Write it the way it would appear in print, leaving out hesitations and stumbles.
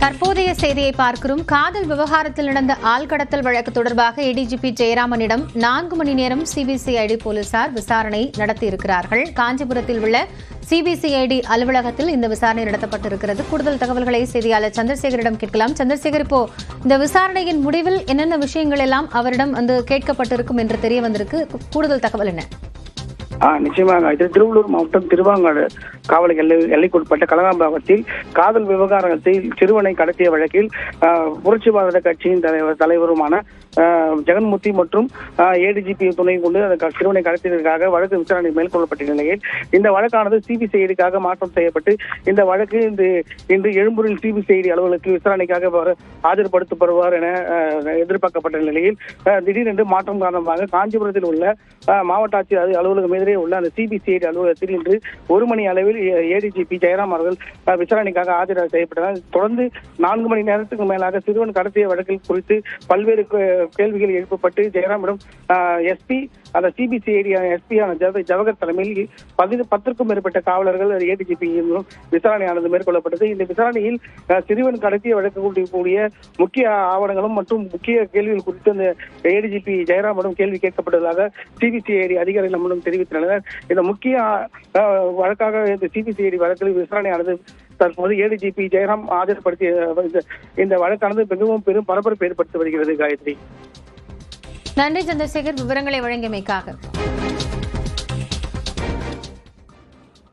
தற்போதைய செய்தியை பார்க்கிறோம். காதல் விவகாரத்தில் நடந்த ஆள்கடத்தல் வழக்கு தொடர்பாக ஏடிஜிபி ஜெயராமனிடம் 4 மணி நேரம் சிபிசிஐடி போலீசார் விசாரணை நடத்தியிருக்கிறார்கள். காஞ்சிபுரத்தில் உள்ள சிபிசிஐடி அலுவலகத்தில் இந்த விசாரணை நடத்தப்பட்டிருக்கிறது. கூடுதல் தகவல்களை செய்தியாளர் சந்திரசேகரிடம் கேட்கலாம். சந்திரசேகர், இப்போ இந்த விசாரணையின் முடிவில் என்னென்ன விஷயங்கள் எல்லாம் அவரிடம் கேட்கப்பட்டிருக்கும் என்று தெரிய வந்திருக்கு? கூடுதல் தகவல் என்ன? நிச்சயமாக இது திருவள்ளூர் மாவட்டம் திருவாங்காடு காவல் எல்லைக்குட்பட்ட கலகாம்பாக்கத்தில் காதல் விவகாரத்தில் சிறுவனை கடத்திய வழக்கில் புரட்சி பாரத கட்சியின் தலைவருமான ஜெகன்மூர்த்தி மற்றும் ஏடிஜிபி துணை கொண்டு அந்த சிறுவனை கடத்தியதற்காக வழக்கு விசாரணை மேற்கொள்ளப்பட்ட நிலையில் இந்த வழக்கானது சிபிசிஐடிக்காக மாற்றம் செய்யப்பட்டு இந்த வழக்கு இன்று எழும்பூரில் சிபிசிஐடி அலுவலகத்தில் விசாரணைக்காக ஆஜர்படுத்தப்படுவார் என எதிர்பார்க்கப்பட்ட நிலையில் திடீரென்று மாற்றம் காரணமாக காஞ்சிபுரத்தில் உள்ள மாவட்ட ஆட்சியர் அலுவலகம் எதிரே உள்ள அந்த சிபிசிஐடி அலுவலகத்தில் இன்று 1 மணி அளவில் ஏடிஜிபி ஜெயராம் அவர்கள் விசாரணைக்காக ஆஜர் செய்யப்பட்டனர். தொடர்ந்து 4 மணி நேரத்துக்கு மேலாக சிறுவன் கடத்திய வழக்கில் குறித்து பல்வேறு கேள்விகள் எழுப்பப்பட்டு ஜெயராமிடம் எஸ்பி அந்த சிபிசிஐடி எஸ்பியான ஜவஹர் தலைமையில் 10க்கும் மேற்பட்ட காவலர்கள் ஏடிஜிபி விசாரணையானது மேற்கொள்ளப்பட்டது. இந்த விசாரணையில் சிறுவன் கடத்திய வழக்கு கூடிய முக்கிய ஆவணங்களும் மற்றும் முக்கிய கேள்விகள் குறித்து அந்த ஏடிஜிபி ஜெயராமிடம் கேள்வி கேட்கப்பட்டதாக சிபிசிஐடி அதிகாரிகள் நம்மிடம் தெரிவித்தனர். இந்த முக்கிய வழக்காக இந்த சிபிசிஐடி வழக்கில் விசாரணையானது தற்போது ஏடிஜிபி ஜெயராம் ஆஜர்படுத்திய இந்த வழக்கானது மிகவும் பெரும் பரபரப்பு ஏற்படுத்தி வருகிறது. காயத்ரி, நன்றி சந்திரசேகர், விவரங்களை வழங்கியமைக்காக.